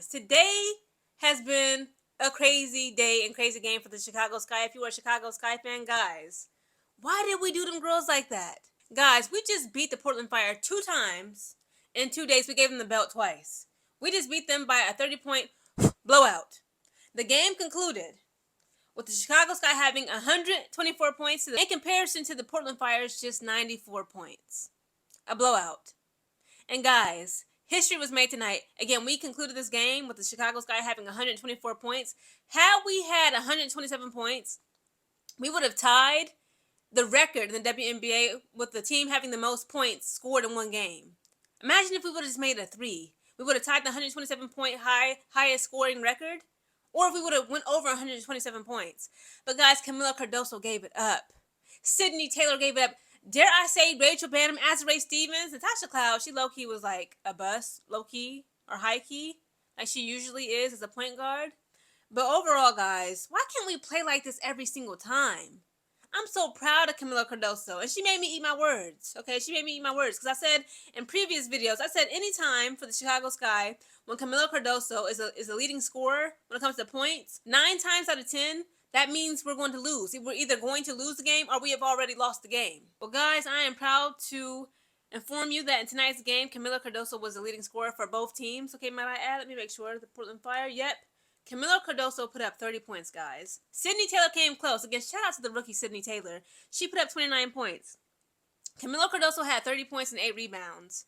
Today has been a crazy day and crazy game for the Chicago Sky. If you are a Chicago Sky fan, guys, why did we do them girls like that? Guys, we just beat the Portland Fire 2 times in 2 days. We gave them the belt twice. We just beat them by a 30-point blowout. The game concluded with the Chicago Sky having 124 points in comparison to the Portland Fire's just 94 points. A blowout. And guys, history was made tonight. Again, we concluded this game with the Chicago Sky having 124 points. Had we had 127 points, we would have tied the record in the WNBA with the team having the most points scored in one game. Imagine if we would have just made it a 3. We would have tied the 127-point highest scoring record, or if we would have went over 127 points. But guys, Kamilla Cardoso gave it up. Sydney Taylor gave it up. Dare I say Rachel Banham, Azurá Stevens, Natasha Cloud, she low-key was like a bust, low-key, or high-key, like she usually is as a point guard. But overall, guys, why can't we play like this every single time? I'm so proud of Kamilla Cardoso, and she made me eat my words, okay? She made me eat my words, because I said in previous videos, I said anytime for the Chicago Sky, when Kamilla Cardoso is a leading scorer when it comes to points, 9 times out of 10, that means we're going to lose. We're either going to lose the game or we have already lost the game. Well, guys, I am proud to inform you that in tonight's game, Kamilla Cardoso was the leading scorer for both teams. Okay, might I add? Let me make sure. The Portland Fire, yep. Kamilla Cardoso put up 30 points, guys. Sydney Taylor came close. Again, shout out to the rookie Sydney Taylor. She put up 29 points. Kamilla Cardoso had 30 points and 8 rebounds.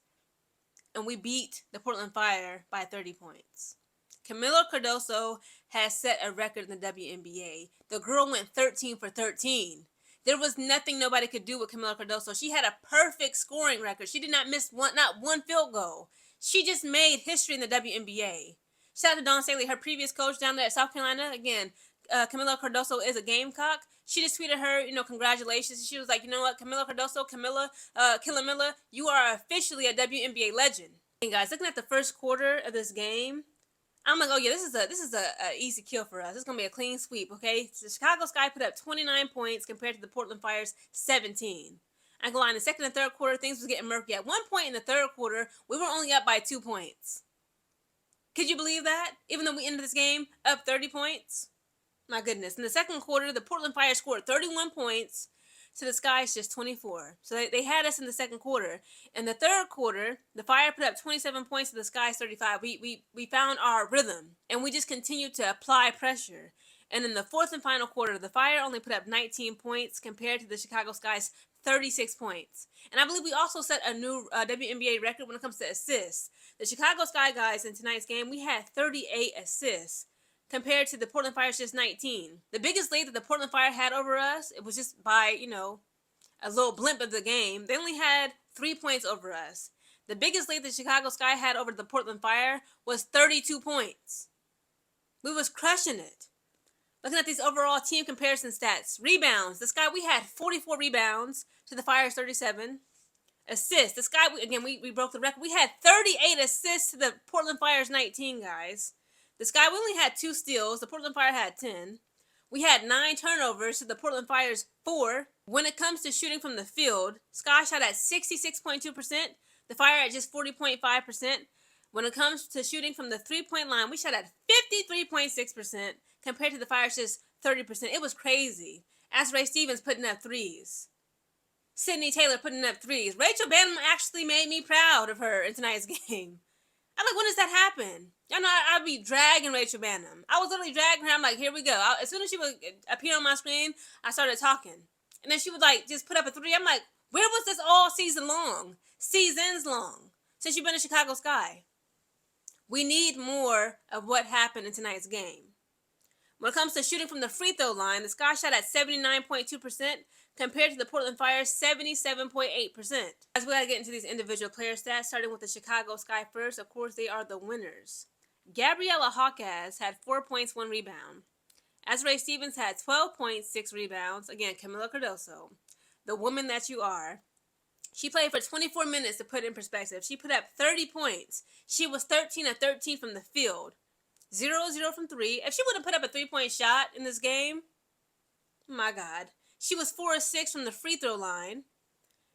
And we beat the Portland Fire by 30 points. Kamilla Cardoso has set a record in the WNBA. The girl went 13 for 13. There was nothing nobody could do with Kamilla Cardoso. She had a perfect scoring record. She did not miss not one field goal. She just made history in the WNBA. Shout out to Dawn Staley, her previous coach down there at South Carolina. Again, Kamilla Cardoso is a Gamecock. She just tweeted her, congratulations. She was like, you know what, Kamilla Cardoso, Killer Miller, you are officially a WNBA legend. And guys, looking at the first quarter of this game, I'm like, oh yeah, this is a easy kill for us. It's gonna be a clean sweep, okay? So the Chicago Sky put up 29 points compared to the Portland Fire's 17. I go on in the second and third quarter, things was getting murky. At one point in the third quarter, we were only up by 2 points. Could you believe that? Even though we ended this game up 30 points? My goodness. In the second quarter, the Portland Fire scored 31 points to the Sky's just 24. So they had us in the second quarter. In the third quarter, the Fire put up 27 points to the Sky's 35. We found our rhythm, and we just continued to apply pressure. And in the fourth and final quarter, the Fire only put up 19 points compared to the Chicago Sky's 36 points. And I believe we also set a new WNBA record when it comes to assists. The Chicago Sky guys in tonight's game, we had 38 assists compared to the Portland Fire's just 19. The biggest lead that the Portland Fire had over us, it was just by, a little blimp of the game. They only had 3 points over us. The biggest lead the Chicago Sky had over the Portland Fire was 32 points. We was crushing it. Looking at these overall team comparison stats. Rebounds. The Sky, we had 44 rebounds to the Fire's 37. Assists. The Sky, we broke the record. We had 38 assists to the Portland Fire's 19, guys. The Sky, we only had 2 steals. The Portland Fire had 10. We had 9 turnovers to the Portland Fire's 4. When it comes to shooting from the field, Sky shot at 66.2%. The Fire at just 40.5%. When it comes to shooting from the 3-point line, we shot at 53.6% compared to the Fire's just 30%. It was crazy. Azurá Stevens putting up threes. Sydney Taylor putting up threes. Rachel Banham actually made me proud of her in tonight's game. I'm like, when does that happen? Y'all know I'd be dragging Rachel Banham. I was literally dragging her. I'm like, here we go. As soon as she would appear on my screen, I started talking. And then she would just put up a 3. I'm like, where was this all season long? Seasons long. Since you've been in Chicago Sky. We need more of what happened in tonight's game. When it comes to shooting from the free throw line, the Sky shot at 79.2% compared to the Portland Fire's 77.8%. As we gotta get into these individual player stats, starting with the Chicago Sky first. Of course, they are the winners. Gabriella Hawkes had 4 points, 1 rebound. Azurá Stevens had 12 points, 6 rebounds. Again, Kamilla Cardoso, the woman that you are. She played for 24 minutes to put it in perspective. She put up 30 points. She was 13 of 13 from the field. 0-0 from 3. If she would have put up a 3-point shot in this game, my God. She was 4 of 6 from the free throw line.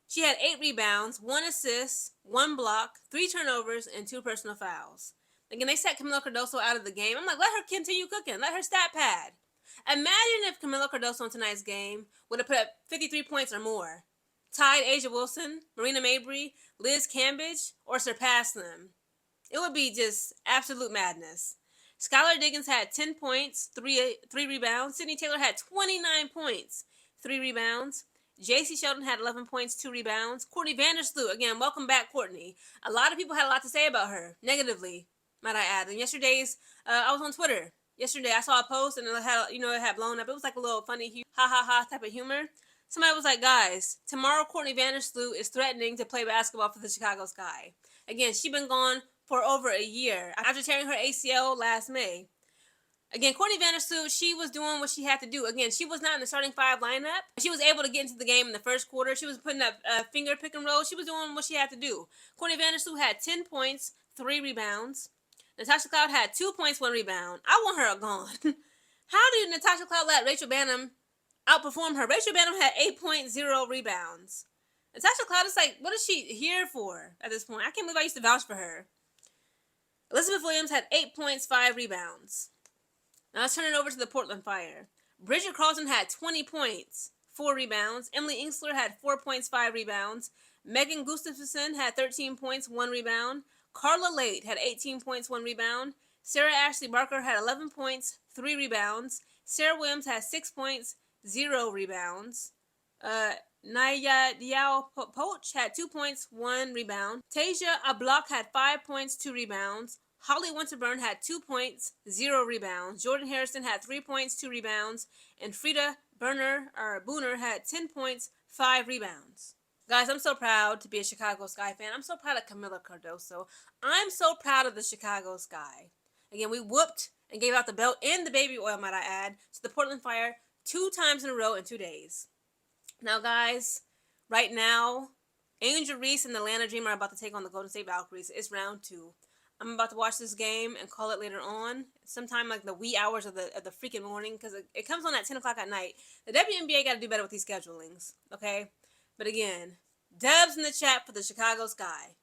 She had 8 rebounds, 1 assist, 1 block, 3 turnovers, and 2 personal fouls. Again, they set Kamilla Cardoso out of the game. I'm like, let her continue cooking. Let her stat pad. Imagine if Kamilla Cardoso in tonight's game would have put up 53 points or more, tied Asia Wilson, Marina Mabrey, Liz Cambage, or surpassed them. It would be just absolute madness. Skylar Diggins had 10 points, 3 rebounds. Sydney Taylor had 29 points, 3 rebounds. JC Sheldon had 11 points, 2 rebounds. Courtney Vandersloot, again, welcome back, Courtney. A lot of people had a lot to say about her, negatively, might I add. And yesterday's, I was on Twitter. Yesterday, I saw a post and it had blown up. It was like a little funny, ha ha ha type of humor. Somebody was like, guys, tomorrow Courtney Vandersloot is threatening to play basketball for the Chicago Sky. Again, she's been gone for over a year after tearing her ACL last May. Again, Courtney Vandersloot, she was doing what she had to do. Again, she was not in the starting 5 lineup. She was able to get into the game in the first quarter. She was putting up finger pick and roll. She was doing what she had to do. Courtney Vandersloot had 10 points, 3 rebounds. Natasha Cloud had 2 points, 1 rebound. I want her gone. How did Natasha Cloud let Rachel Banham outperform her? Rachel Banham had 8.0 rebounds. Natasha Cloud is like, what is she here for at this point? I can't believe I used to vouch for her. Elizabeth Williams had 8 points, 5 rebounds. Now let's turn it over to the Portland Fire. Bridget Carlton had 20 points, 4 rebounds. Emily Ingsler had 4 points, 5 rebounds. Megan Gustafson had 13 points, 1 rebound. Carla Late had 18 points, 1 rebound. Sarah Ashley Barker had 11 points, 3 rebounds. Sarah Williams had 6 points, 0 rebounds. Naya Diao Poach had 2 points, 1 rebound. Tasia Ablock had 5 points, 2 rebounds. Holly Winterburn had 2 points, 0 rebounds. Jordan Harrison had 3 points, 2 rebounds. And Frida Booner had 10 points, 5 rebounds. Guys, I'm so proud to be a Chicago Sky fan. I'm so proud of Kamilla Cardoso. I'm so proud of the Chicago Sky. Again, we whooped and gave out the belt and the baby oil, might I add, to the Portland Fire 2 times in a row in 2 days. Now, guys, right now, Angel Reese and the Atlanta Dream are about to take on the Golden State Valkyries. It's round 2. I'm about to watch this game and call it later on, sometime like the wee hours of the freaking morning, because it comes on at 10 o'clock at night. The WNBA got to do better with these schedulings, okay? But again, dubs in the chat for the Chicago Sky.